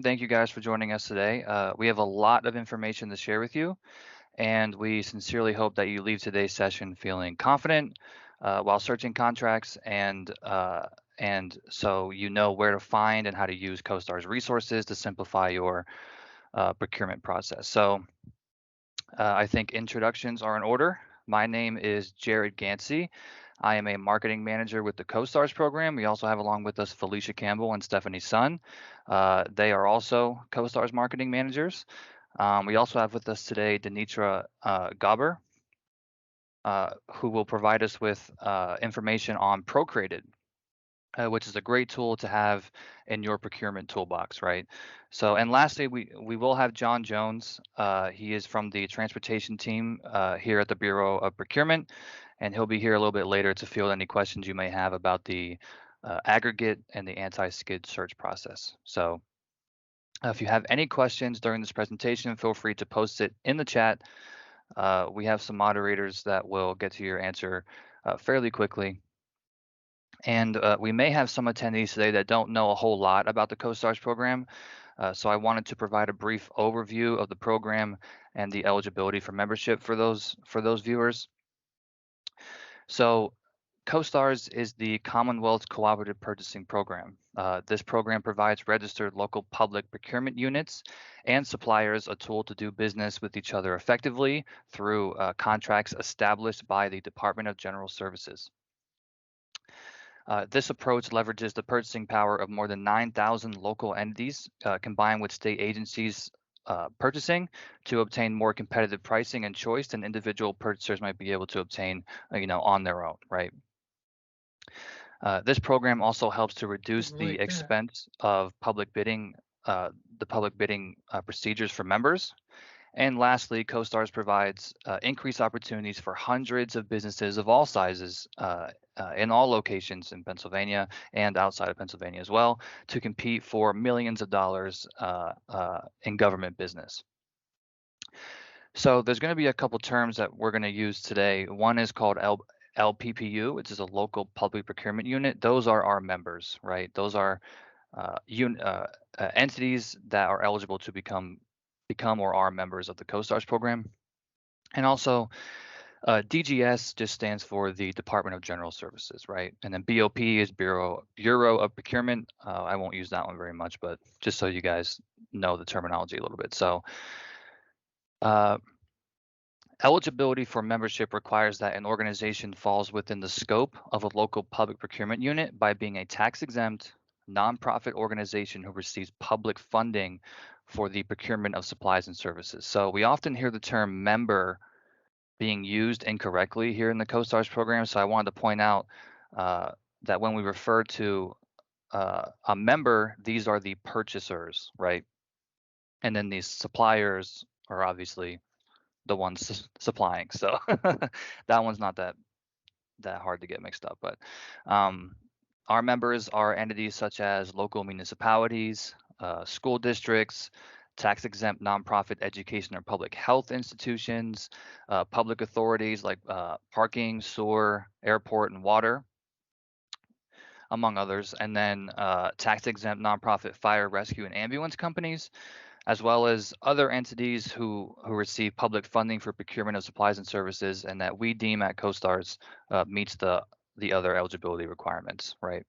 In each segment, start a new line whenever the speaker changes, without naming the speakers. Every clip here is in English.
Thank you guys for joining us today. We have a lot of information to share with you, and we sincerely hope that you leave today's session feeling confident while searching contracts, and so you know where to find and how to use COSTARS resources to simplify your procurement process. So I think introductions are in order. My name is Jared Gansey. I am a marketing manager with the COSTARS program. We also have along with us Felicia Campbell and Stephanie Sun. They are also COSTARS marketing managers. We also have with us today Denitra Gauber, who will provide us with information on Procreated, which is a great tool to have in your procurement toolbox, right? So, and lastly, we will have John Jones. He is from the transportation team here at the Bureau of Procurement, and he'll be here a little bit later to field any questions you may have about the aggregate and the anti-skid search process. So, if you have any questions during this presentation, feel free to post it in the chat. We have some moderators that will get to your answer fairly quickly. And we may have some attendees today that don't know a whole lot about the COSTARS program. So I wanted to provide a brief overview of the program and the eligibility for membership for those viewers. So COSTARS is the Commonwealth Cooperative Purchasing Program. This program provides registered local public procurement units and suppliers a tool to do business with each other effectively through contracts established by the Department of General Services. This approach leverages the purchasing power of more than 9,000 local entities combined with state agencies purchasing to obtain more competitive pricing and choice than individual purchasers might be able to obtain, on their own, right? This program also helps to reduce the expense of public bidding, procedures for members. And lastly, COSTARS provides increased opportunities for hundreds of businesses of all sizes in all locations in Pennsylvania and outside of Pennsylvania as well to compete for millions of dollars in government business. So there's going to be a couple terms that we're going to use today. One is called LPPU, which is a local public procurement unit. Those are our members, right? Those are entities that are eligible to become or are members of the COSTARS program. And also DGS just stands for the Department of General Services, right? And then BOP is Bureau of Procurement. I won't use that one very much, but just so you guys know the terminology a little bit. So eligibility for membership requires that an organization falls within the scope of a local public procurement unit by being a tax-exempt nonprofit organization who receives public funding for the procurement of supplies and services. So we often hear the term member being used incorrectly here in the COSTARS program. So I wanted to point out that when we refer to a member, these are the purchasers, right? And then these suppliers are obviously the ones supplying. So that one's not that hard to get mixed up. But our members are entities such as local municipalities, school districts, tax-exempt nonprofit education or public health institutions, public authorities like parking, sewer, airport, and water, among others, and then tax-exempt nonprofit fire, rescue, and ambulance companies, as well as other entities who receive public funding for procurement of supplies and services, and that we deem at COSTARS meets the other eligibility requirements, right?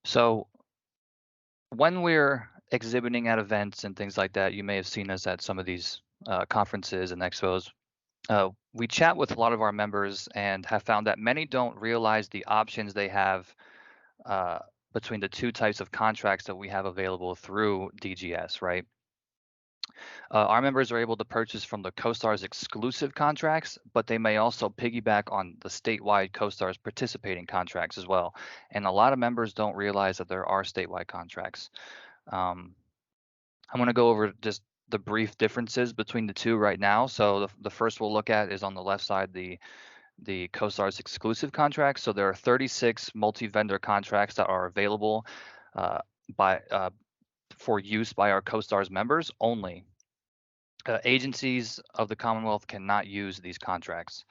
So when we're exhibiting at events and things like that, you may have seen us at some of these conferences and expos. We chat with a lot of our members and have found that many don't realize the options they have between the two types of contracts that we have available through DGS, right? Our members are able to purchase from the COSTARS-exclusive contracts, but they may also piggyback on the statewide COSTARS-participating contracts as well. And a lot of members don't realize that there are statewide contracts. I'm going to go over just the brief differences between the two right now. So the first we'll look at is on the left side, the COSTARS-exclusive contracts. So there are 36 multi-vendor contracts that are available for use by our COSTARS members only. Agencies of the Commonwealth cannot use these contracts.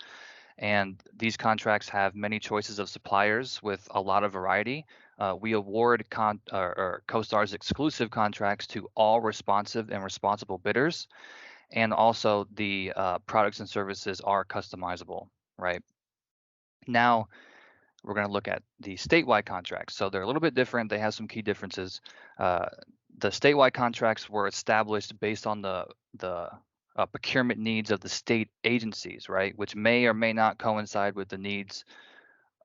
And these contracts have many choices of suppliers with a lot of variety, we award COSTARS-exclusive contracts to all responsive and responsible bidders, and also the products and services are customizable, right? Now, we're going to look at the statewide contracts. So they're a little bit different. They have some key differences. The statewide contracts were established based on the procurement needs of the state agencies, right? Which may or may not coincide with the needs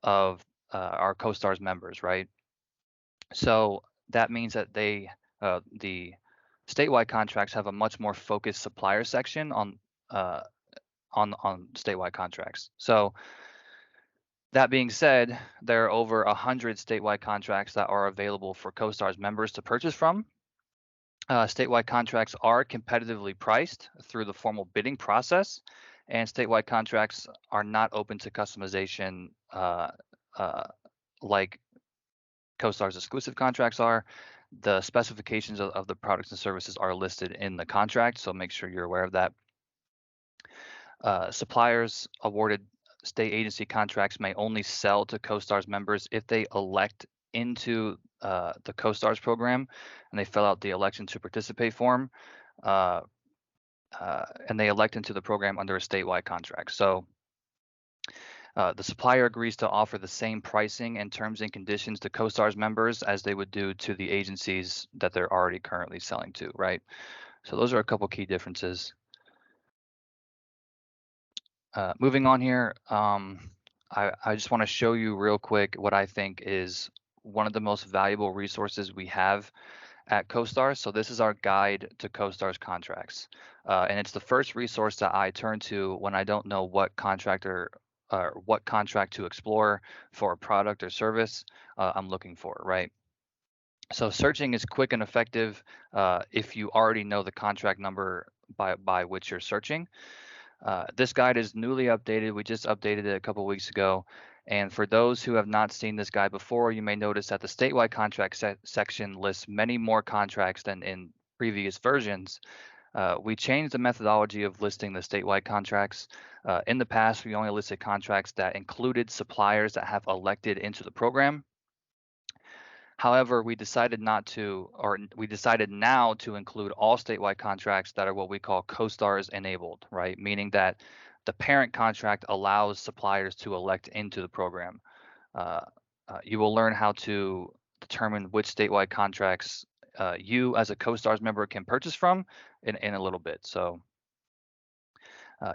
of our COSTARS members, right? So that means that the statewide contracts have a much more focused supplier section on statewide contracts. So that being said, there are over 100 statewide contracts that are available for COSTARS members to purchase from. Statewide contracts are competitively priced through the formal bidding process, and statewide contracts are not open to customization like COSTARS-exclusive contracts are. The specifications of the products and services are listed in the contract, so make sure you're aware of that. Suppliers awarded state agency contracts may only sell to COSTARS members if they elect into the COSTARS program and they fill out the election to participate form, and they elect into the program under a statewide contract. So the supplier agrees to offer the same pricing and terms and conditions to COSTARS members as they would do to the agencies that they're already currently selling to, right? So those are a couple key differences. Moving on here, I just want to show you real quick what I think is one of the most valuable resources we have at COSTARS. So this is our guide to COSTARS contracts. And it's the first resource that I turn to when I don't know what contract to explore for a product or service I'm looking for, right? So searching is quick and effective if you already know the contract number by which you're searching. This guide is newly updated. We just updated it a couple weeks ago. And for those who have not seen this guide before, you may notice that the statewide contract section lists many more contracts than in previous versions. We changed the methodology of listing the statewide contracts. In the past, we only listed contracts that included suppliers that have elected into the program. However, we decided now to include all statewide contracts that are what we call COSTARS enabled, right? Meaning that the parent contract allows suppliers to elect into the program. You will learn how to determine which statewide contracts you as a COSTARS member can purchase from in a little bit. So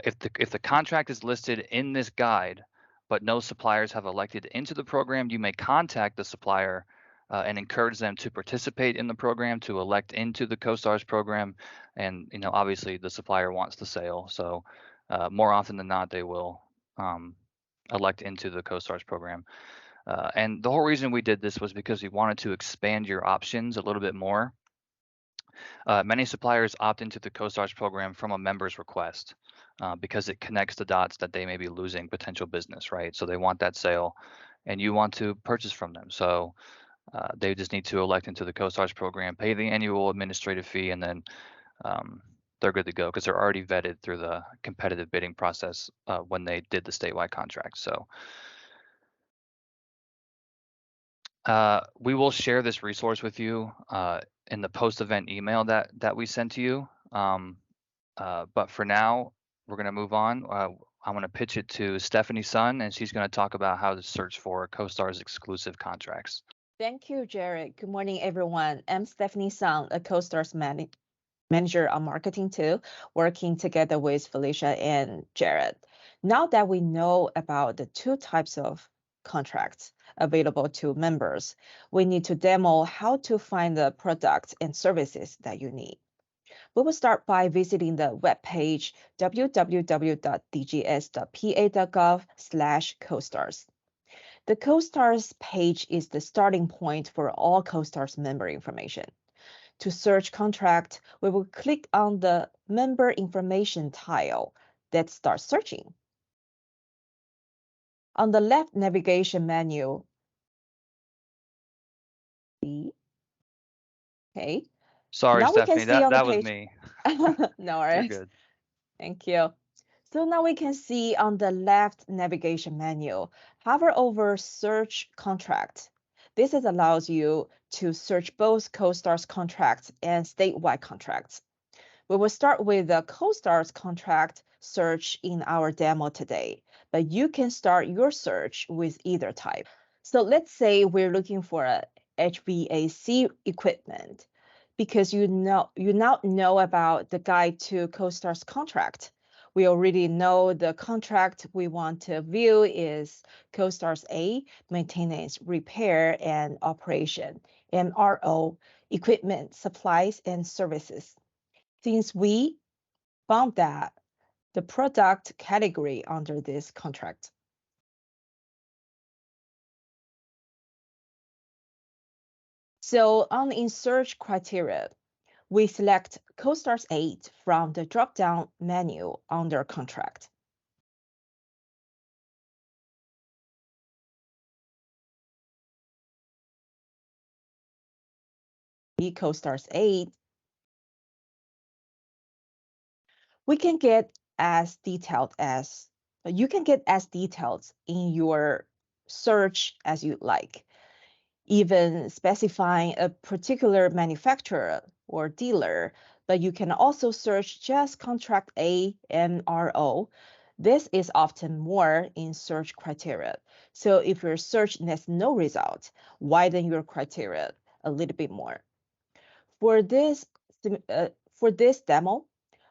if the contract is listed in this guide, but no suppliers have elected into the program, you may contact the supplier and encourage them to participate in the program, to elect into the COSTARS program. And obviously the supplier wants the sale, so more often than not they will elect into the COSTARS program. And the whole reason we did this was because we wanted to expand your options a little bit more. Many suppliers opt into the COSTARS program from a member's request because it connects the dots that they may be losing potential business, right? So they want that sale and you want to purchase from them. So they just need to elect into the COSTARS program, pay the annual administrative fee, and then they're good to go because they're already vetted through the competitive bidding process when they did the statewide contract. So we will share this resource with you in the post-event email that we sent to you. But for now, we're going to move on. I'm going to pitch it to Stephanie Sun, and she's going to talk about how to search for COSTARS-exclusive contracts.
Thank you, Jared. Good morning, everyone. I'm Stephanie Sun, a COSTARS manager on marketing too, working together with Felicia and Jared. Now that we know about the two types of contracts available to members, we need to demo how to find the products and services that you need. We will start by visiting the webpage www.dgs.pa.gov/COSTARS. The COSTARS page is the starting point for all COSTARS member information. To search contract, we will click on the member information tile that starts searching. On the left navigation menu, okay.
Sorry, Stephanie, that was me.
No worries.
You're good.
Thank you. So now we can see on the left navigation menu, hover over search contract. This allows you to search both COSTARS contracts and statewide contracts. We will start with the COSTARS contract search in our demo today, but you can start your search with either type. So let's say we're looking for a HVAC equipment because you now know about the guide to COSTARS contract. We already know the contract we want to view is COSTARS A, maintenance, repair, and operation, MRO, equipment, supplies, and services. Since we found that the product category under this contract. So on in search criteria, we select COSTARS 8 from the drop-down menu under contract. The COSTARS 8, we can get as detailed as you can get as detailed in your search as you like, even specifying a particular manufacturer or dealer, but you can also search just contract A MRO. This is often more in search criteria. So if your search has no result, widen your criteria a little bit more. For this, for this demo,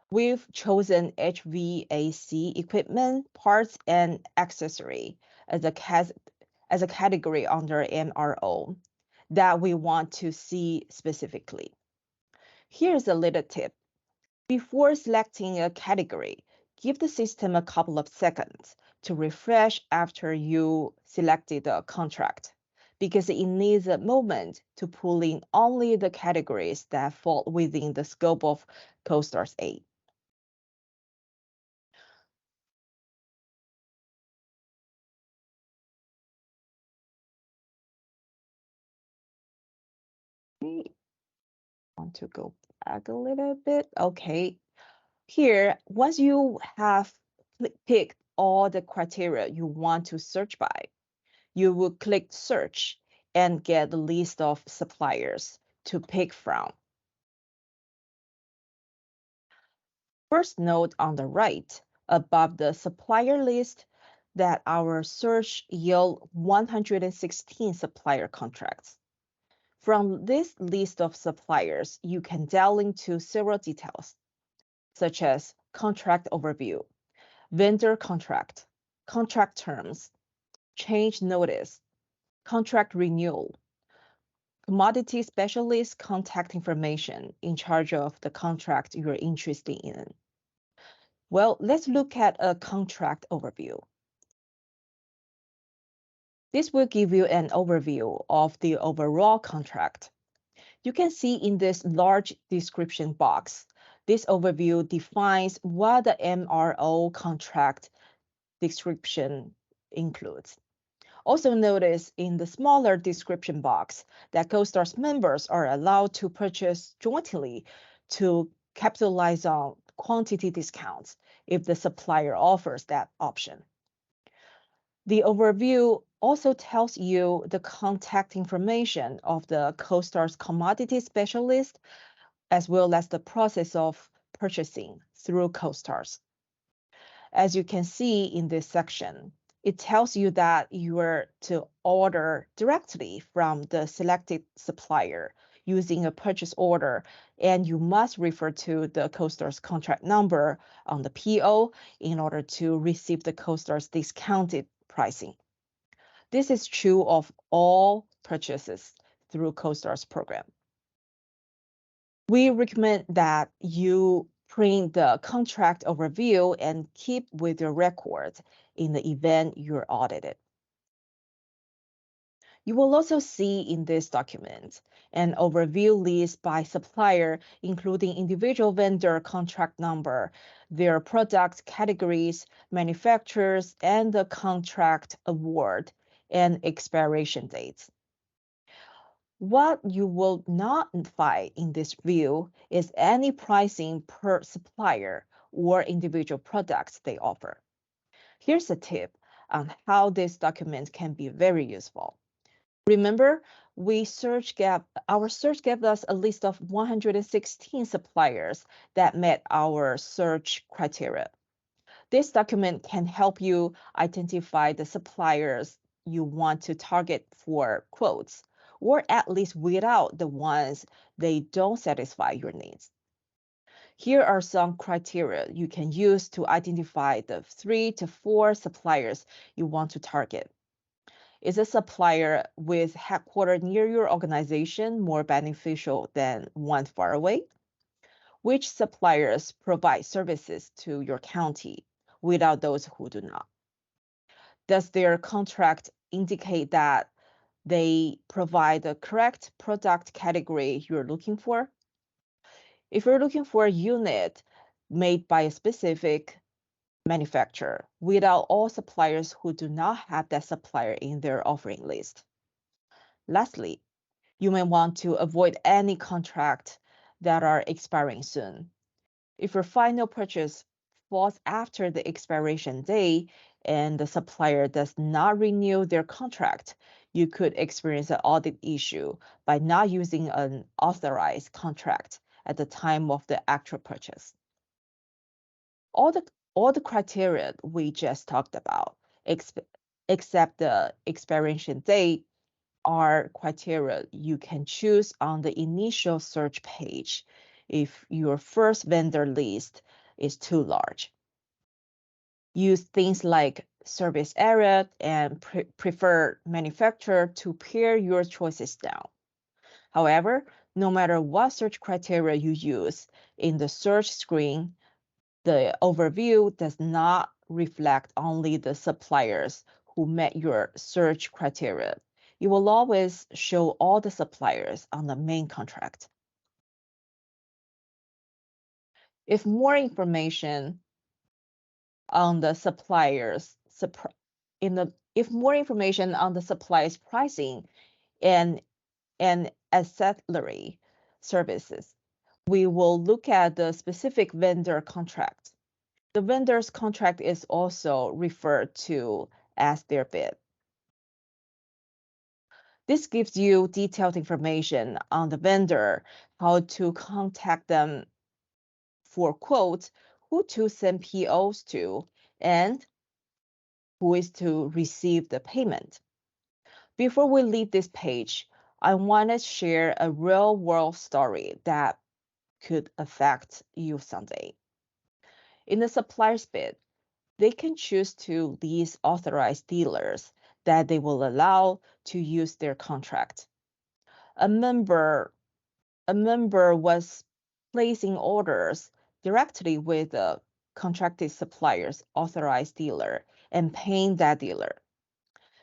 we've chosen HVAC equipment, parts, and accessory as a category under MRO that we want to see specifically. Here's a little tip. Before selecting a category, give the system a couple of seconds to refresh after you selected the contract, because it needs a moment to pull in only the categories that fall within the scope of COSTARS 8. Want to go back a little bit. Okay. Here, once you have picked all the criteria you want to search by, you will click search and get the list of suppliers to pick from. First note on the right, above the supplier list, that our search yield 116 supplier contracts. From this list of suppliers, you can delve into several details, such as contract overview, vendor contract, contract terms, change notice, contract renewal, commodity specialist contact information in charge of the contract you're interested in. Well, let's look at a contract overview. This will give you an overview of the overall contract. You can see in this large description box, this overview defines what the MRO contract description includes. Also notice in the smaller description box that COSTARS members are allowed to purchase jointly to capitalize on quantity discounts if the supplier offers that option. The overview also tells you the contact information of the COSTARS commodity specialist, as well as the process of purchasing through COSTARS. As you can see in this section, it tells you that you are to order directly from the selected supplier using a purchase order, and you must refer to the COSTARS contract number on the PO in order to receive the COSTARS discounted pricing. This is true of all purchases through COSTARS program. We recommend that you print the contract overview and keep with your records in the event you're audited. You will also see in this document an overview list by supplier, including individual vendor contract number, their product categories, manufacturers, and the contract award and expiration dates. What you will not find in this view is any pricing per supplier or individual products they offer. Here's a tip on how this document can be very useful. Remember, our search gave us a list of 116 suppliers that met our search criteria. This document can help you identify the suppliers you want to target for quotes, or at least weed out the ones they don't satisfy your needs. Here are some criteria you can use to identify the 3 to 4 suppliers you want to target. Is a supplier with headquarters near your organization more beneficial than one far away? Which suppliers provide services to your county without those who do not? Does their contract indicate that they provide the correct product category you're looking for? If you're looking for a unit made by a specific manufacturer, without all suppliers who do not have that supplier in their offering list. Lastly, you may want to avoid any contract that are expiring soon. If your final purchase falls after the expiration date and the supplier does not renew their contract, you could experience an audit issue by not using an authorized contract at the time of the actual purchase. All the criteria we just talked about, except the expiration date, are criteria you can choose on the initial search page if your first vendor list is too large. Use things like service area and preferred manufacturer to pare your choices down. However, no matter what search criteria you use in the search screen, the overview does not reflect only the suppliers who met your search criteria. It will always show all the suppliers on the main contract. If more information on the suppliers pricing and ancillary services, we will look at the specific vendor contract. The vendor's contract is also referred to as their bid. This gives you detailed information on the vendor, how to contact them for quotes, who to send POs to, and who is to receive the payment. Before we leave this page, I want to share a real world story that could affect you someday. In the supplier's bid, they can choose to lease authorized dealers that they will allow to use their contract. A member was placing orders directly with the contracted supplier's authorized dealer and paying that dealer.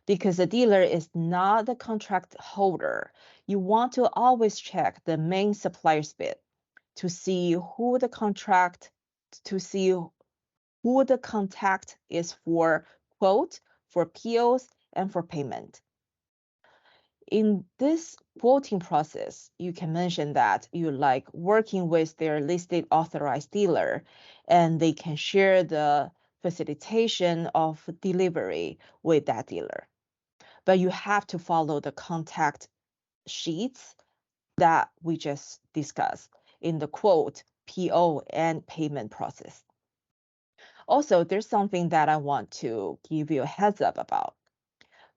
Because the dealer is not the contract holder, you want to always check the main supplier's bid to see who the contact is for quote, for POs, and for payment. In this quoting process, you can mention that you like working with their listed authorized dealer, and they can share the facilitation of delivery with that dealer. But you have to follow the contact sheets that we just discussed in the quote, PO, and payment process. Also, there's something that I want to give you a heads up about.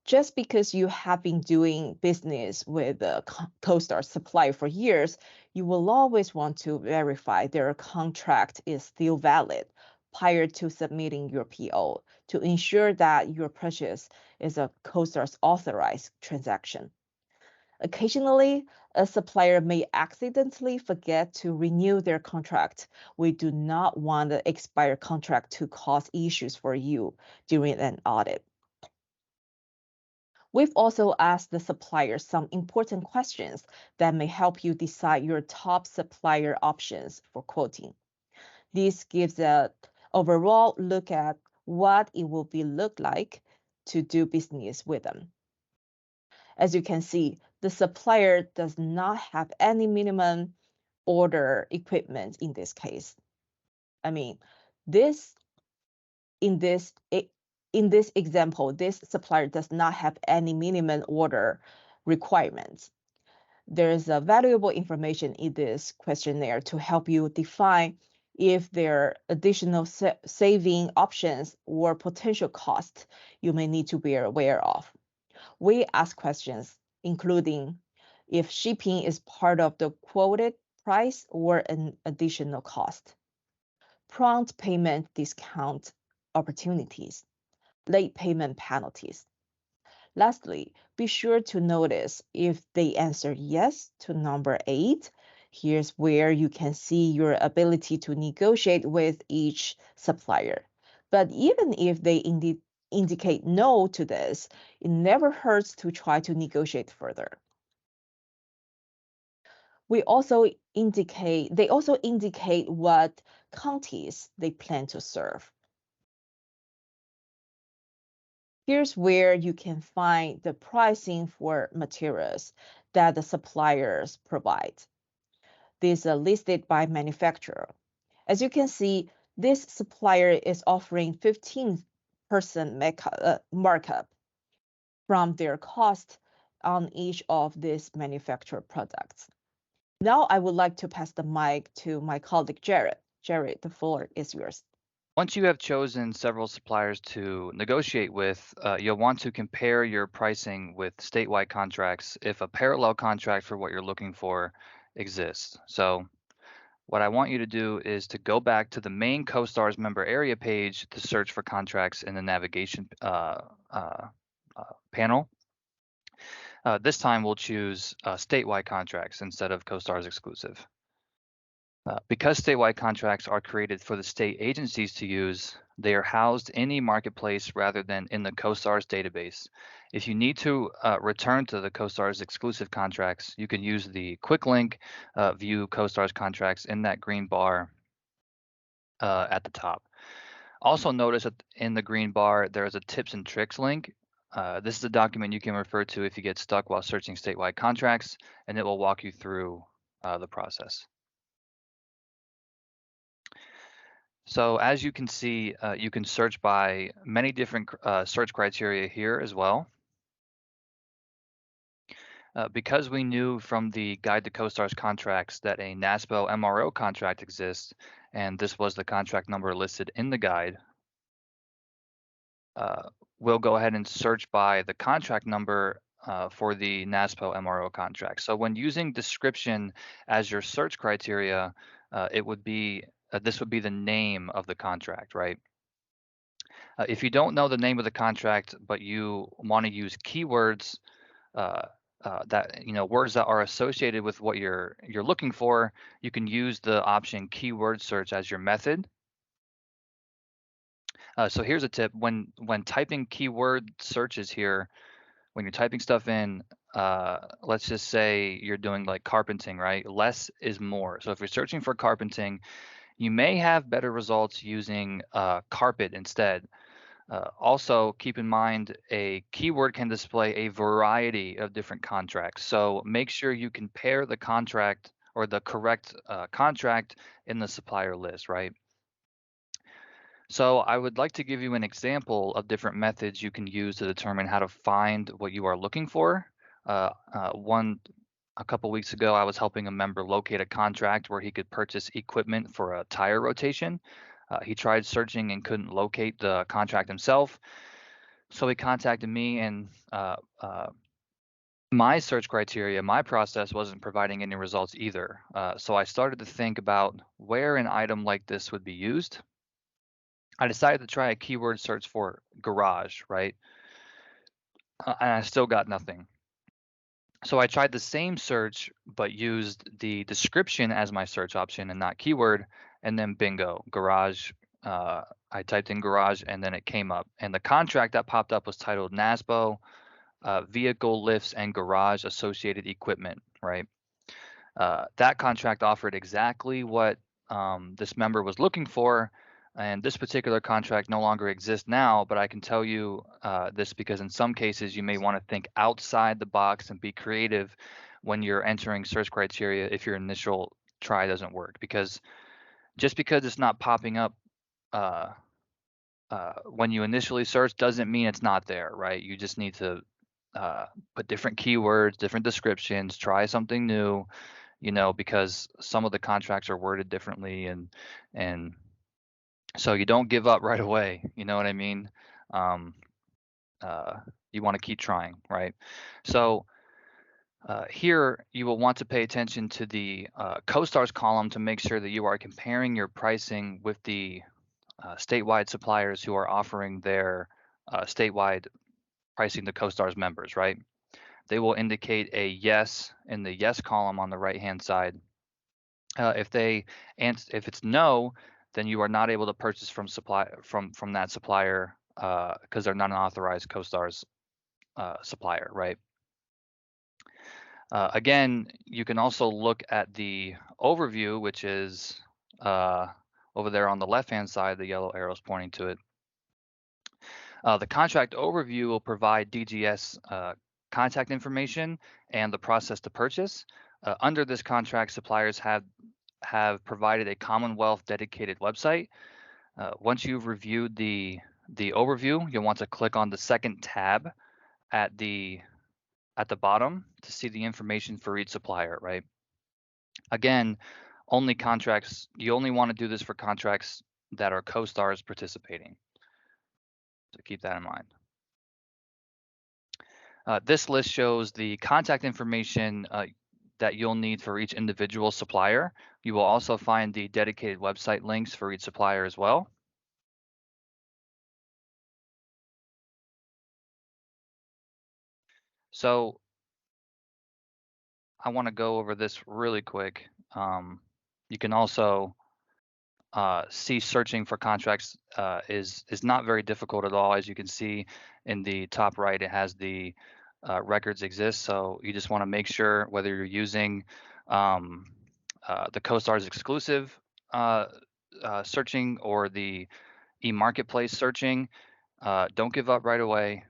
Just because you have been doing business with a COSTARS supplier for years, you will always want to verify their contract is still valid prior to submitting your PO to ensure that your purchase is a COSTARS authorized transaction. Occasionally, a supplier may accidentally forget to renew their contract. We do not want the expired contract to cause issues for you during an audit. We've also asked the supplier some important questions that may help you decide your top supplier options for quoting. This gives an overall look at what it will look like to do business with them. As you can see, the supplier does not have any minimum order equipment in this case. I mean, in this example, this supplier does not have any minimum order requirements. There is a valuable information in this questionnaire to help you define if there are additional saving options or potential costs you may need to be aware of. We ask questions including if shipping is part of the quoted price or an additional cost, prompt payment discount opportunities, late payment penalties. Lastly, be sure to notice if they answer yes to number 8. Here's where you can see your ability to negotiate with each supplier. But even if they indicate no to this, it never hurts to try to negotiate further. They also indicate what counties they plan to serve. Here's where you can find the pricing for materials that the suppliers provide. These are listed by manufacturer. As you can see, this supplier is offering 15% markup from their cost on each of these manufactured products. Now I would like to pass the mic to my colleague Jared. Jared, the floor is yours.
Once you have chosen several suppliers to negotiate with, you'll want to compare your pricing with statewide contracts if a parallel contract for what you're looking for exists. So what I want you to do is to go back to the main COSTARS member area page to search for contracts in the navigation panel. This time we'll choose statewide contracts instead of COSTARS-exclusive. Because statewide contracts are created for the state agencies to use, they are housed in eMarketplace rather than in the COSTARS database. If you need to return to the COSTARS exclusive contracts, you can use the quick link view COSTARS contracts in that green bar at the top. Also notice that in the green bar, there is a tips and tricks link. This is a document you can refer to if you get stuck while searching statewide contracts, and it will walk you through the process. So as you can see, you can search by many different search criteria here as well. Because we knew from the Guide to COSTARS contracts that a NASPO MRO contract exists, and this was the contract number listed in the guide, we'll go ahead and search by the contract number for the NASPO MRO contract. So when using description as your search criteria, it would be this would be the name of the contract, right? If you don't know the name of the contract, but you want to use keywords that words that are associated with what you're looking for, you can use the option keyword search as your method. So here's a tip: when typing keyword searches here, when you're typing stuff in, let's just say you're doing like carpenting, right? Less is more. So if you're searching for carpenting, you may have better results using carpet instead. Also, keep in mind a keyword can display a variety of different contracts. So make sure you compare the contract or the correct contract in the supplier list, right? So I would like to give you an example of different methods you can use to determine how to find what you are looking for. A couple weeks ago, I was helping a member locate a contract where he could purchase equipment for a tire rotation. He tried searching and couldn't locate the contract himself. So he contacted me, and my search criteria, my process wasn't providing any results either. So I started to think about where an item like this would be used. I decided to try a keyword search for garage, right? And I still got nothing. So I tried the same search, but used the description as my search option and not keyword, and then bingo, garage. I typed in garage and then it came up. And the contract that popped up was titled NASPO, Vehicle Lifts and Garage Associated Equipment, right? That contract offered exactly what this member was looking for. And this particular contract no longer exists now, but I can tell you this because in some cases you may want to think outside the box and be creative when you're entering search criteria if your initial try doesn't work. Because just because it's not popping up when you initially search doesn't mean it's not there, right? You just need to put different keywords, different descriptions, try something new, because some of the contracts are worded differently, and so you don't give up right away. You know what I mean? Um, you want to keep trying, right? So here you will want to pay attention to the COSTARS column to make sure that you are comparing your pricing with the statewide suppliers who are offering their statewide pricing to COSTARS members, right? They will indicate a yes in the yes column on the right-hand side. If it's no, then you are not able to purchase from that supplier because they're not an authorized COSTARS supplier, right? Again, you can also look at the overview, which is over there on the left-hand side, the yellow arrows pointing to it. The contract overview will provide DGS contact information and the process to purchase. Under this contract, suppliers have provided a Commonwealth dedicated website. Once you've reviewed the overview, you'll want to click on the second tab at the bottom to see the information for each supplier, right? Again, you only want to do this for contracts that are COSTARS participating. So keep that in mind. This list shows the contact information that you'll need for each individual supplier. You will also find the dedicated website links for each supplier as well. So I want to go over this really quick. You can also see searching for contracts is not very difficult at all. As you can see in the top right, it has the records exist. So you just want to make sure whether you're using the COSTARS-exclusive searching or the e-marketplace searching, don't give up right away.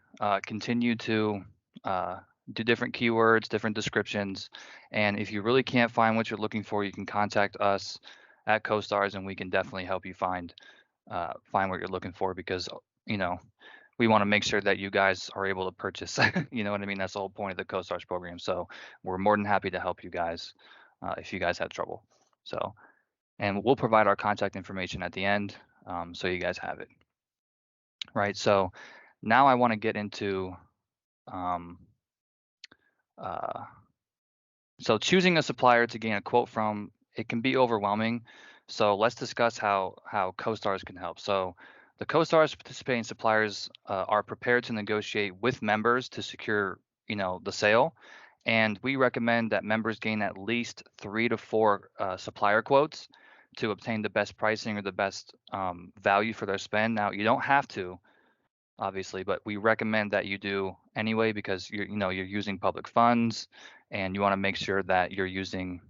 Continue to do different keywords, different descriptions, and if you really can't find what you're looking for, you can contact us at COSTARS, and we can definitely help you find what you're looking for, because we want to make sure that you guys are able to purchase. You know what I mean? That's the whole point of the COSTARS program. So we're more than happy to help you guys if you guys have trouble. So, and we'll provide our contact information at the end, so you guys have it. Right. So now I want to get into so choosing a supplier to gain a quote from, it can be overwhelming. So let's discuss how COSTARS can help. So the COSTARS participating suppliers are prepared to negotiate with members to secure, the sale. And we recommend that members gain at least 3 to 4 supplier quotes to obtain the best pricing or the best value for their spend. Now, you don't have to, obviously, but we recommend that you do anyway, because you're using public funds, and you want to make sure that you're using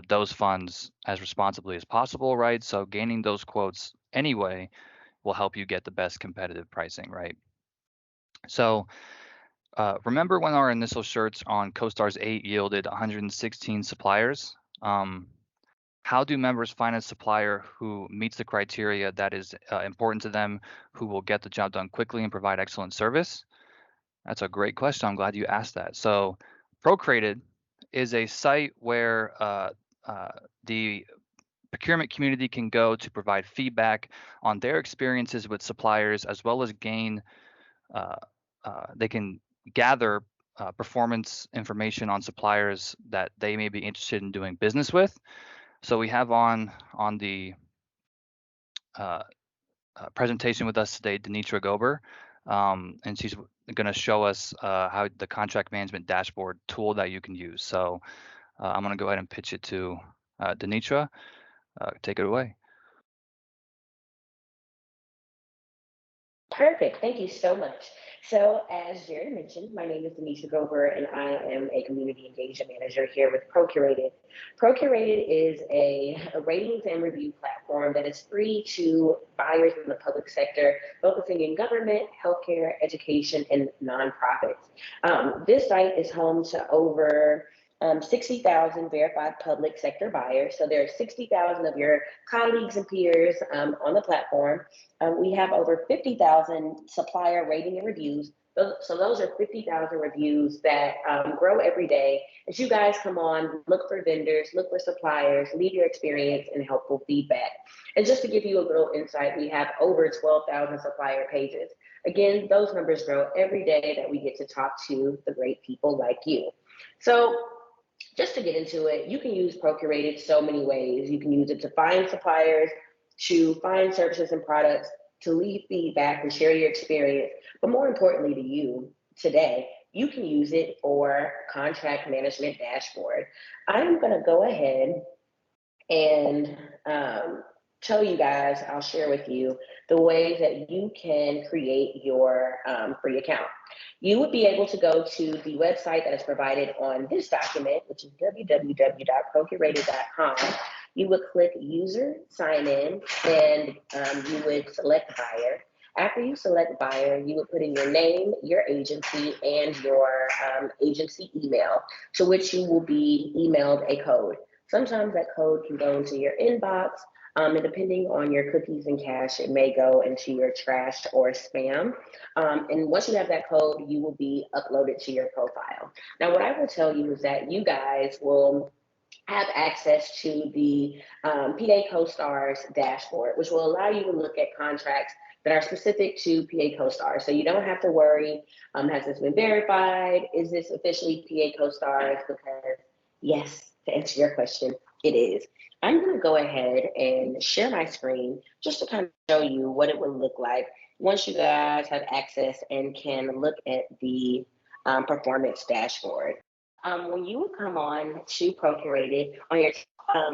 those funds as responsibly as possible, right? So gaining those quotes anyway will help you get the best competitive pricing, right? So remember when our initial search on COSTARS 8 yielded 116 suppliers? How do members find a supplier who meets the criteria that is important to them, who will get the job done quickly and provide excellent service? That's a great question. I'm glad you asked that. So Procreated is a site where the procurement community can go to provide feedback on their experiences with suppliers, as well as they can gather performance information on suppliers that they may be interested in doing business with. So we have on the presentation with us today, Denitra Gober, and she's going to show us how the contract management dashboard tool that you can use. So I'm going to go ahead and pitch it to Denitra. Take it away.
Perfect. Thank you so much. So, as Jared mentioned, my name is Denise Gober, and I am a community engagement manager here with Procurated. Procurated is a ratings and review platform that is free to buyers in the public sector, focusing in government, healthcare, education, and nonprofits. This site is home to over 60,000 verified public sector buyers. So there are 60,000 of your colleagues and peers on the platform. We have over 50,000 supplier rating and reviews. So those are 50,000 reviews that grow every day as you guys come on, look for vendors, look for suppliers, leave your experience and helpful feedback. And just to give you a little insight, we have over 12,000 supplier pages. Again, those numbers grow every day that we get to talk to the great people like you. So just to get into it, you can use Procurated so many ways. You can use it to find suppliers, to find services and products, to leave feedback and share your experience. But more importantly to you today, you can use it for contract management dashboard. I'm gonna go ahead and tell you guys, I'll share with you the ways that you can create your free account. You would be able to go to the website that is provided on this document, which is www.procurated.com. You would click user sign in and you would select buyer. After you select buyer, you would put in your name, your agency, and your agency email, to which you will be emailed a code. Sometimes that code can go into your inbox, and depending on your cookies and cache, it may go into your trash or spam. And once you have that code, you will be uploaded to your profile. Now, what I will tell you is that you guys will have access to the PA COSTARS dashboard, which will allow you to look at contracts that are specific to PA COSTARS. So you don't have to worry, has this been verified? Is this officially PA COSTARS? Because yes, to answer your question, it is. I'm gonna go ahead and share my screen just to kind of show you what it would look like once you guys have access and can look at the performance dashboard. When you would come on to Procurated, on your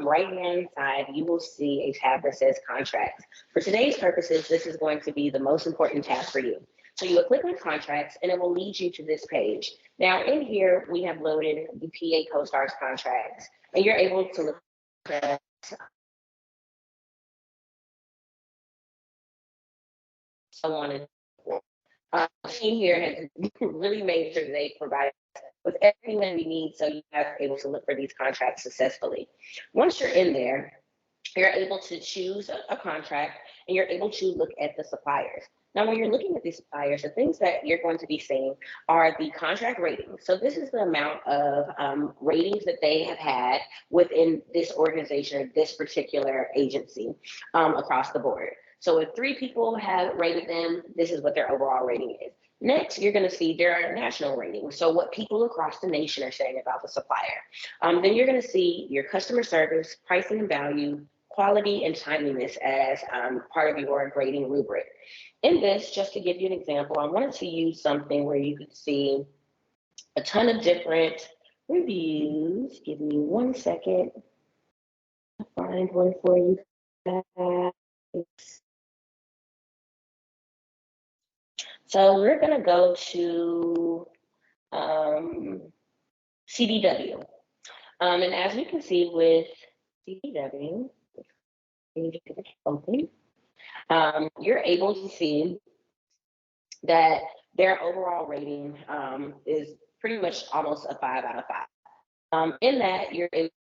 right-hand side, you will see a tab that says contracts. For today's purposes, this is going to be the most important tab for you. So you will click on contracts and it will lead you to this page. Now in here, we have loaded the PA COSTARS contracts and you're able to look at so on and so forth. The team here has really made sure they provide with everything that we need so you guys are able to look for these contracts successfully. Once you're in there, you're able to choose a contract and you're able to look at the suppliers. Now, when you're looking at these suppliers, the things that you're going to be seeing are the contract ratings. So this is the amount of ratings that they have had within this organization, this particular agency across the board. So if 3 people have rated them, this is what their overall rating is. Next, you're going to see their national ratings. So what people across the nation are saying about the supplier. Then you're going to see your customer service, pricing and value, quality and timeliness as part of your grading rubric. In this, just to give you an example, I wanted to use something where you could see a ton of different reviews. Give me 1 second. I'll find one for you guys. So we're going to go to CDW. And as we can see with CDW, open, you're able to see that their overall rating is pretty much almost a 5 out of 5. In that, you're able to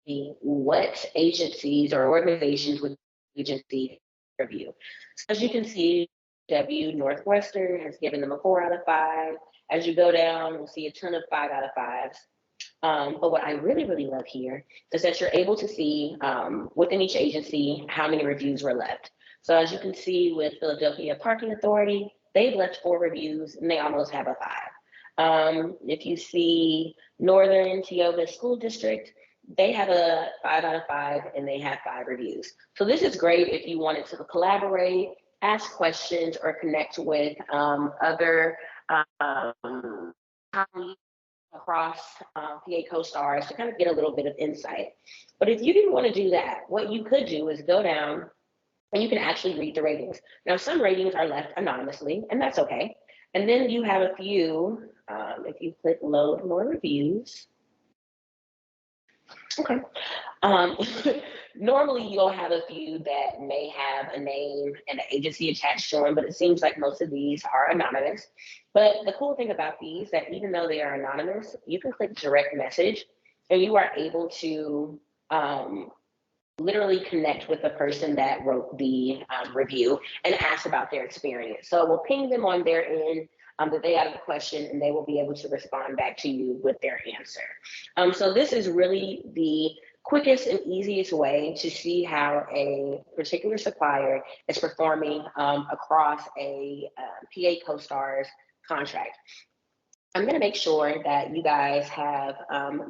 see what agencies or organizations with agency review. So as you can see, Northwestern has given them a 4 out of 5. As you go down, we'll see a ton of 5 out of 5s. But what I really, really love here is that you're able to see within each agency how many reviews were left. So as you can see with Philadelphia Parking Authority, they've left 4 reviews and they almost have a 5. If you see Northern Tioga School District, they have a 5 out of 5 and they have 5 reviews. So this is great if you wanted to collaborate, ask questions, or connect with other colleagues across PA COSTARS to kind of get a little bit of insight. But if you didn't want to do that, what you could do is go down and you can actually read the ratings. Now, some ratings are left anonymously, and that's okay. And then you have a few, if you click load more reviews, Okay. Um, Normally you'll have a few that may have a name and an agency attached to them, but it seems like most of these are anonymous. But the cool thing about these, that even though they are anonymous, you can click direct message and you are able to literally connect with the person that wrote the review and ask about their experience. So we'll ping them on their end that they have a question, and they will be able to respond back to you with their answer. So this is really the quickest and easiest way to see how a particular supplier is performing across a PA COSTARS contract. I'm going to make sure that you guys have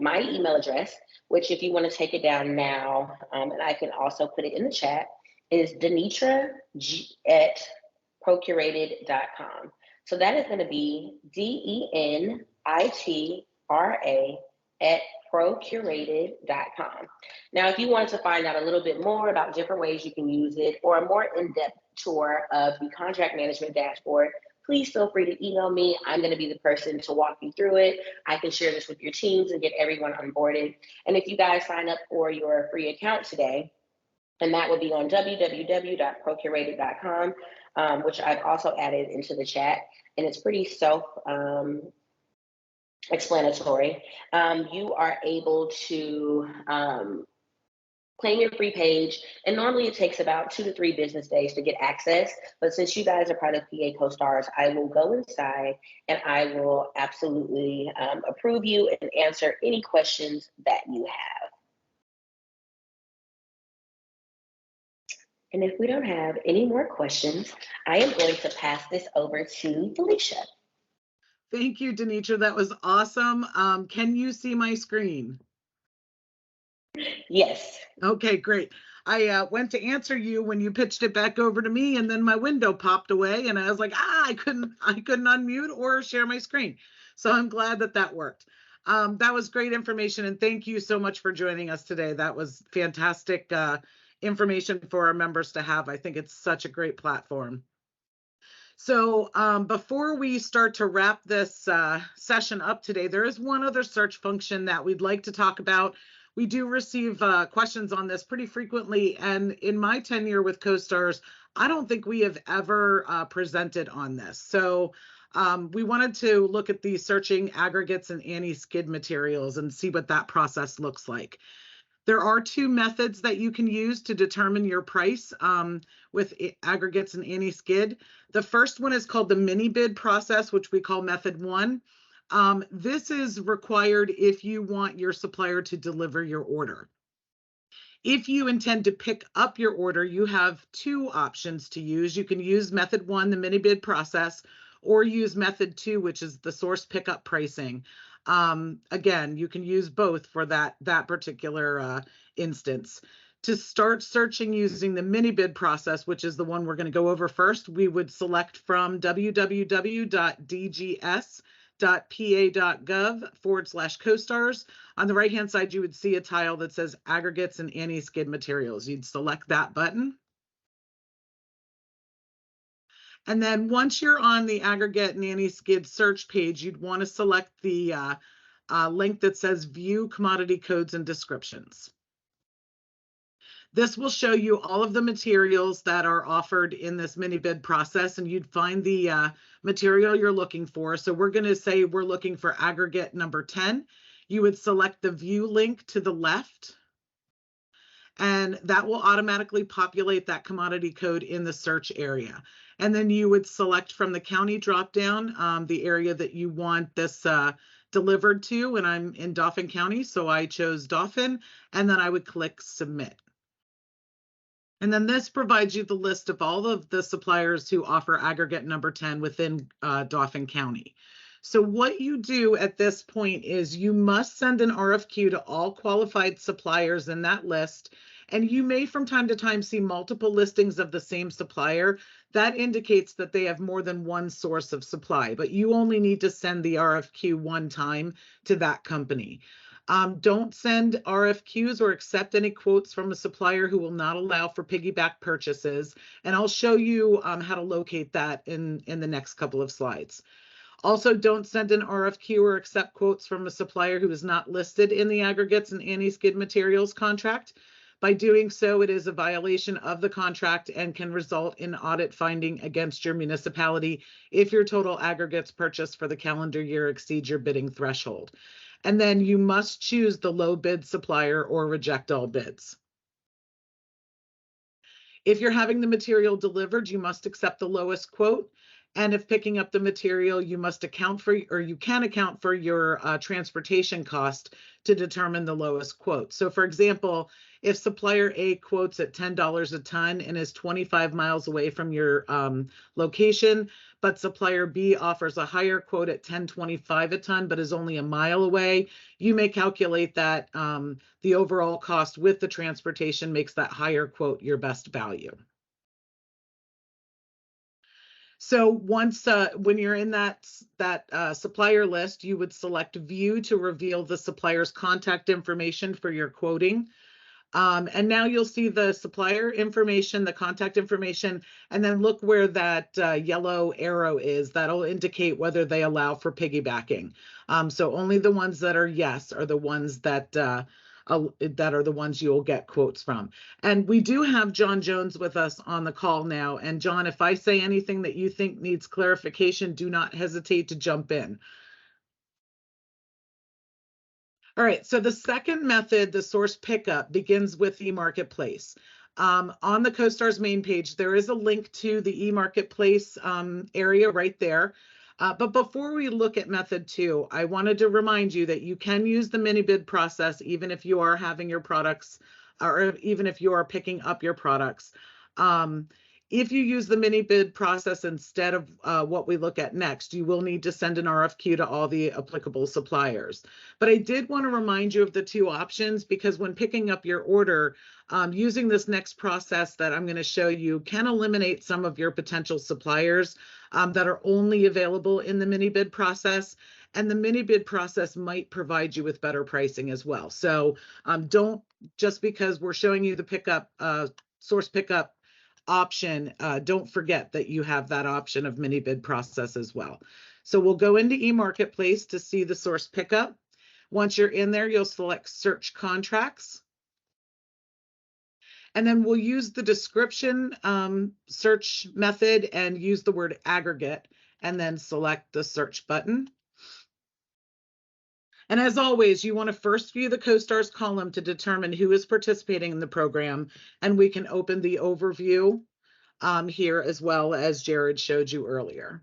my email address, which if you want to take it down now, and I can also put it in the chat, is denitra@procurated.com. So that is going to be DENITRA@procurated.com. Now, if you wanted to find out a little bit more about different ways you can use it, or a more in-depth tour of the contract management dashboard, please feel free to email me. I'm going to be the person to walk you through it. I can share this with your teams and get everyone onboarded. And if you guys sign up for your free account today, and that will be on www.procurated.com, which I've also added into the chat, and it's pretty self-explanatory. You are able to claim your free page, and normally it takes about 2 to 3 business days to get access. But since you guys are part of PA COSTARS, I will go inside and I will absolutely approve you and answer any questions that you have. And if we don't have any more questions, I am going to pass this over to Felicia.
Thank you, Denitra. That was awesome. Can you see my screen?
Yes.
Okay, great. I went to answer you when you pitched it back over to me, and then my window popped away, and I was like, I couldn't unmute or share my screen. So I'm glad that that worked. That was great information, and thank you so much for joining us today. That was fantastic information for our members to have. I think it's such a great platform. So before we start to wrap this session up today, there is one other search function that we'd like to talk about. We do receive questions on this pretty frequently, and in my tenure with COSTARS, I don't think we have ever presented on this. So we wanted to look at the searching aggregates and anti-skid materials and see what that process looks like. There are 2 methods that you can use to determine your price with aggregates and anti-skid. The first one is called the mini bid process, which we call method 1. This is required if you want your supplier to deliver your order. If you intend to pick up your order, you have 2 options to use. You can use method 1, the mini bid process, or use method 2, which is the source pickup pricing. Again, you can use both for that particular instance. To start searching using the mini bid process, which is the one we're going to go over first, we would select from www.dgs.pa.gov/COSTARS. On the right-hand side, you would see a tile that says aggregates and anti-skid materials. You'd select that button. And then once you're on the aggregate and anti-skid search page, you'd want to select the link that says View Commodity Codes and Descriptions. This will show you all of the materials that are offered in this mini bid process, and you'd find the material you're looking for. So we're going to say we're looking for aggregate number 10. You would select the View link to the left, and that will automatically populate that commodity code in the search area. And then you would select from the county dropdown the area that you want this delivered to, and I'm in Dauphin County, so I chose Dauphin, and then I would click Submit. And then this provides you the list of all of the suppliers who offer aggregate number 10 within Dauphin County. So what you do at this point is you must send an RFQ to all qualified suppliers in that list. And you may from time to time see multiple listings of the same supplier. That indicates that they have more than one source of supply, but you only need to send the RFQ one time to that company. Don't send RFQs or accept any quotes from a supplier who will not allow for piggyback purchases. And I'll show you how to locate that in the next couple of slides. Also, don't send an RFQ or accept quotes from a supplier who is not listed in the aggregates and anti-skid materials contract. By doing so, it is a violation of the contract and can result in audit finding against your municipality if your total aggregates purchased for the calendar year exceeds your bidding threshold. And then you must choose the low bid supplier or reject all bids. If you're having the material delivered, you must accept the lowest quote. And if picking up the material, you must account for, or you can account for your transportation cost to determine the lowest quote. So for example, if supplier A quotes at $10 a ton and is 25 miles away from your location, but supplier B offers a higher quote at $10.25 a ton, but is only a mile away, you may calculate that the overall cost with the transportation makes that higher quote your best value. So once when you're in that supplier list, you would select view to reveal the supplier's contact information for your quoting. And now you'll see the supplier information, the contact information, and then look where that yellow arrow is. That'll indicate whether they allow for piggybacking. So only the ones that are yes are the ones that are the ones you'll get quotes from. And we do have John Jones with us on the call now. And John, if I say anything that you think needs clarification, do not hesitate to jump in. All right, so the second method, the source pickup, begins with eMarketplace. On the COSTARS main page, there is a link to the eMarketplace area right there. But before we look at method 2, I wanted to remind you that you can use the mini bid process even if you are having your products, or even if you are picking up your products. If you use the mini bid process instead of what we look at next, you will need to send an RFQ to all the applicable suppliers. But I did want to remind you of the two options, because when picking up your order, using this next process that I'm going to show you can eliminate some of your potential suppliers that are only available in the mini bid process. And the mini bid process might provide you with better pricing as well. So don't, just because we're showing you the pickup, source pickup option, don't forget that you have that option of mini bid process as well. So we'll go into eMarketplace to see the source pickup. Once you're in there, you'll select search contracts. And then we'll use the description search method and use the word aggregate, and then select the search button. And as always, you want to first view the COSTARS column to determine who is participating in the program. And we can open the overview here as well, as Jared showed you earlier.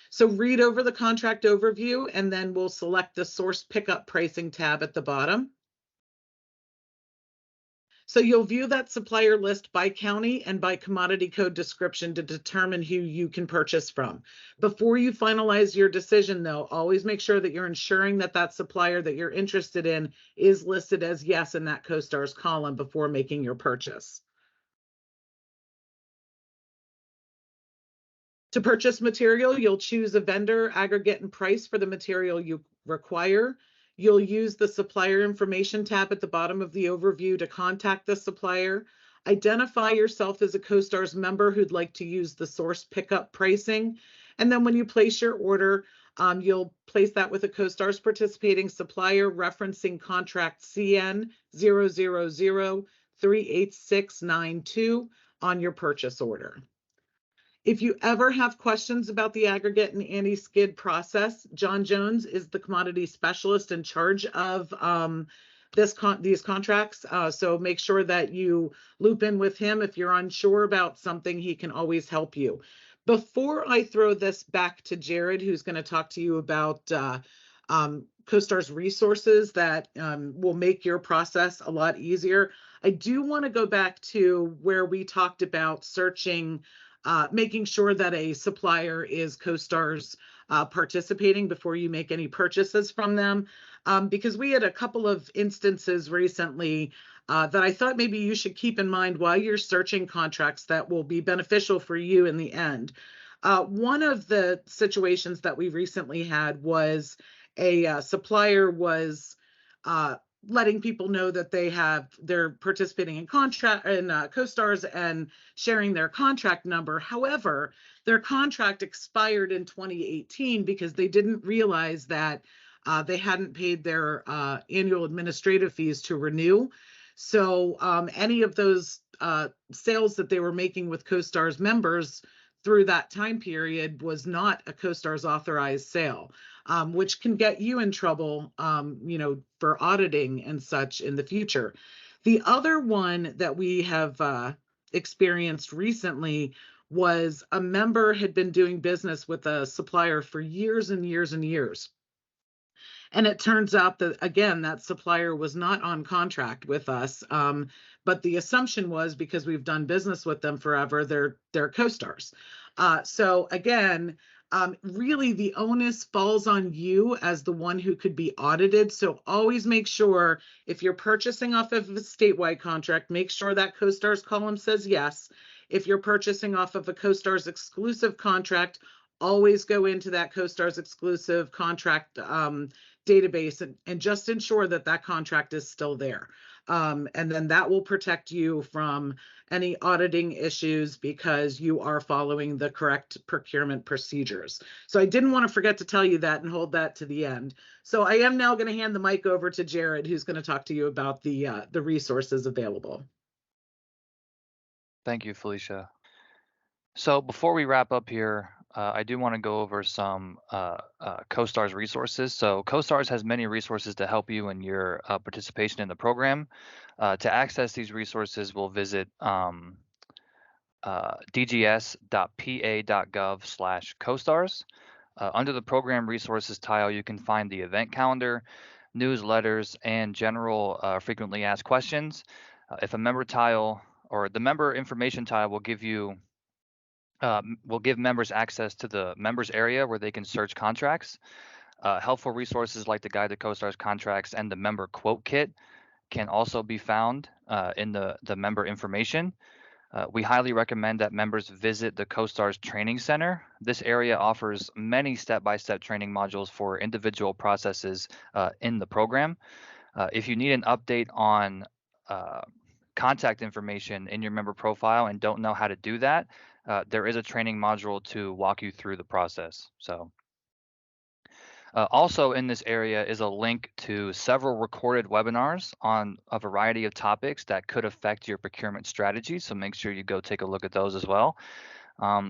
So read over the contract overview, and then we'll select the source pickup pricing tab at the bottom. So you'll view that supplier list by county and by commodity code description to determine who you can purchase from. Before you finalize your decision, though, always make sure that you're ensuring that that supplier that you're interested in is listed as yes in that COSTARS column before making your purchase. To purchase material, you'll choose a vendor, aggregate, and price for the material you require. You'll use the supplier information tab at the bottom of the overview to contact the supplier. Identify yourself as a COSTARS member who'd like to use the source pickup pricing. And then when you place your order, you'll place that with a COSTARS participating supplier referencing contract CN 000-38692 on your purchase order. If you ever have questions about the aggregate and anti-skid process, John Jones is the commodity specialist in charge of these contracts. So make sure that you loop in with him. If you're unsure about something, he can always help you. Before I throw this back to Jared, who's going to talk to you about COSTARS resources that will make your process a lot easier, I do want to go back to where we talked about searching, making sure that a supplier is COSTARS participating before you make any purchases from them, because we had a couple of instances recently that I thought maybe you should keep in mind while you're searching contracts that will be beneficial for you in the end. One of the situations that we recently had was a supplier was letting people know that they're participating in COSTARS and sharing their contract number. However, their contract expired in 2018 because they didn't realize that they hadn't paid their annual administrative fees to renew. So any of those sales that they were making with COSTARS members through that time period was not a COSTARS authorized sale, which can get you in trouble, for auditing and such in the future. The other one that we have experienced recently was a member had been doing business with a supplier for years and years and years. And it turns out that, again, that supplier was not on contract with us. But the assumption was, because we've done business with them forever, they're COSTARS. So again, really the onus falls on you as the one who could be audited. So always make sure, if you're purchasing off of a statewide contract, make sure that COSTARS column says yes. If you're purchasing off of a COSTARS-exclusive contract, always go into that COSTARS-exclusive contract database and just ensure that that contract is still there. And then that will protect you from any auditing issues because you are following the correct procurement procedures. So I didn't want to forget to tell you that and hold that to the end. So I am now going to hand the mic over to Jared, who's going to talk to you about the resources available.
Thank you, Felicia. So before we wrap up here, I do want to go over some COSTARS resources. So COSTARS has many resources to help you in your participation in the program. To access these resources, we'll visit dgs.pa.gov/COSTARS. Under the program resources tile, you can find the event calendar, newsletters, and general frequently asked questions. If a member tile or the member information tile will give members access to the members area where they can search contracts. Helpful resources like the Guide to COSTARS Contracts and the Member Quote Kit can also be found in the member information. We highly recommend that members visit the COSTARS Training Center. This area offers many step-by-step training modules for individual processes in the program. If you need an update on contact information in your member profile and don't know how to do that, there is a training module to walk you through the process. So also in this area is a link to several recorded webinars on a variety of topics that could affect your procurement strategy. So make sure you go take a look at those as well.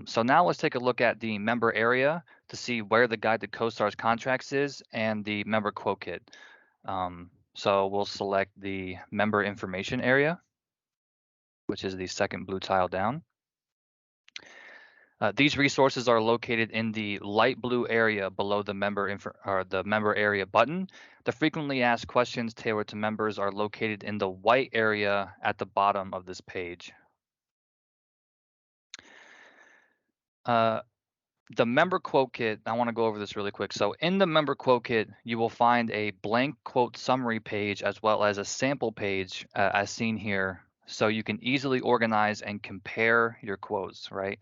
So now let's take a look at the member area to see where the Guide to COSTARS Contracts is and the Member Quote Kit. So we'll select the member information area, which is the second blue tile down. These resources are located in the light blue area below the member area button. The frequently asked questions tailored to members are located in the white area at the bottom of this page. The member quote kit, I want to go over this really quick. So in the member quote kit, you will find a blank quote summary page as well as a sample page as seen here. So you can easily organize and compare your quotes, right?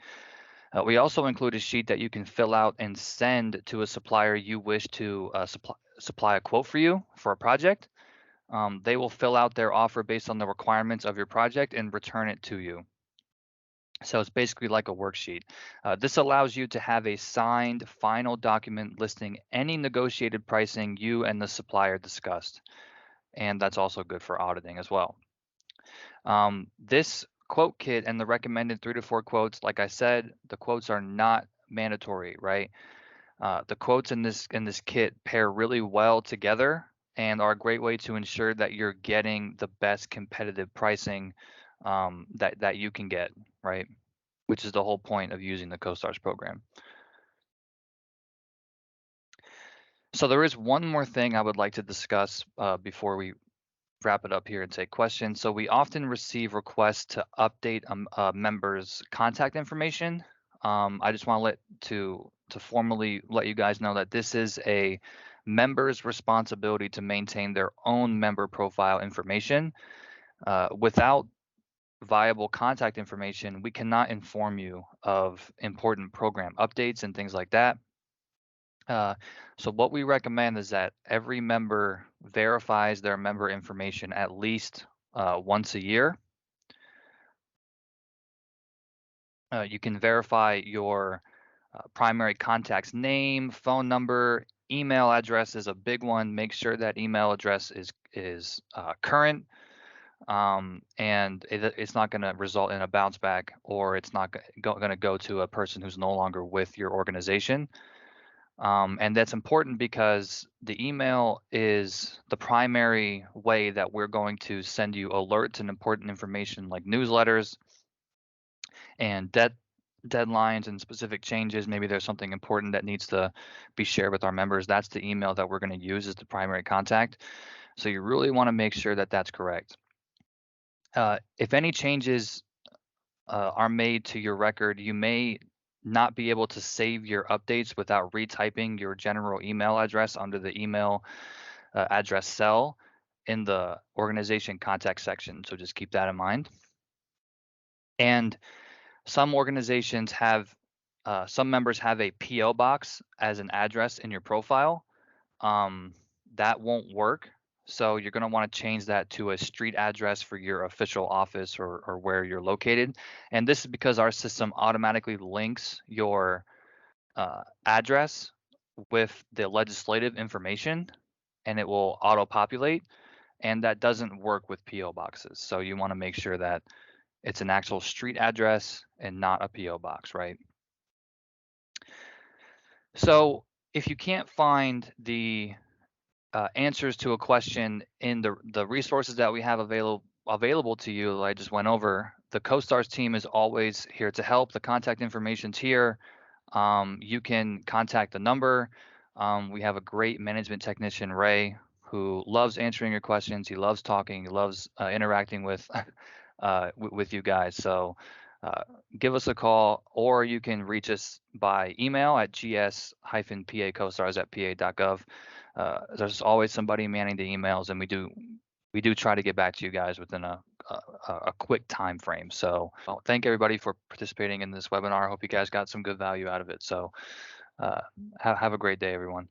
We also include a sheet that you can fill out and send to a supplier you wish to supply a quote for you for a project. They will fill out their offer based on the requirements of your project and return it to you. So it's basically like a worksheet. This allows you to have a signed final document listing any negotiated pricing you and the supplier discussed. And that's also good for auditing as well. This quote kit and the recommended 3 to 4 quotes, like I said, the quotes are not mandatory, right? The quotes in this kit pair really well together and are a great way to ensure that you're getting the best competitive pricing that you can get, right? Which is the whole point of using the COSTARS program. So there is one more thing I would like to discuss before we wrap it up here and take questions. So we often receive requests to update a member's contact information. I just want to formally let you guys know that this is a member's responsibility to maintain their own member profile information. Without viable contact information, we cannot inform you of important program updates and things like that. So what we recommend is that every member verifies their member information at least once a year. You can verify your primary contact's name, phone number, email address is a big one. Make sure that email address is current, and it's not going to result in a bounce back, or it's not going to go to a person who's no longer with your organization. And that's important because the email is the primary way that we're going to send you alerts and important information like newsletters and deadlines and specific changes. Maybe there's something important that needs to be shared with our members. That's the email that we're going to use as the primary contact. So you really want to make sure that that's correct. If any changes are made to your record, you may not be able to save your updates without retyping your general email address under the email address cell in the organization contact section. So just keep that in mind. And some organizations have, some members have a PO box as an address in your profile. That won't work. So you're going to want to change that to a street address for your official office or where you're located. And this is because our system automatically links your address with the legislative information, and it will auto-populate. And that doesn't work with PO boxes. So you want to make sure that it's an actual street address and not a PO box, right? So if you can't find the answers to a question in the resources that we have available to you that I just went over, the COSTARS team is always here to help. The contact information's here. You can contact the number. We have a great management technician, Ray, who loves answering your questions. He loves talking. He loves interacting with you guys. So give us a call, or you can reach us by email at gs-pa-costars@pa.gov. There's always somebody manning the emails, and we do try to get back to you guys within a quick time frame. So thank everybody for participating in this webinar. I hope you guys got some good value out of it. So have a great day, everyone.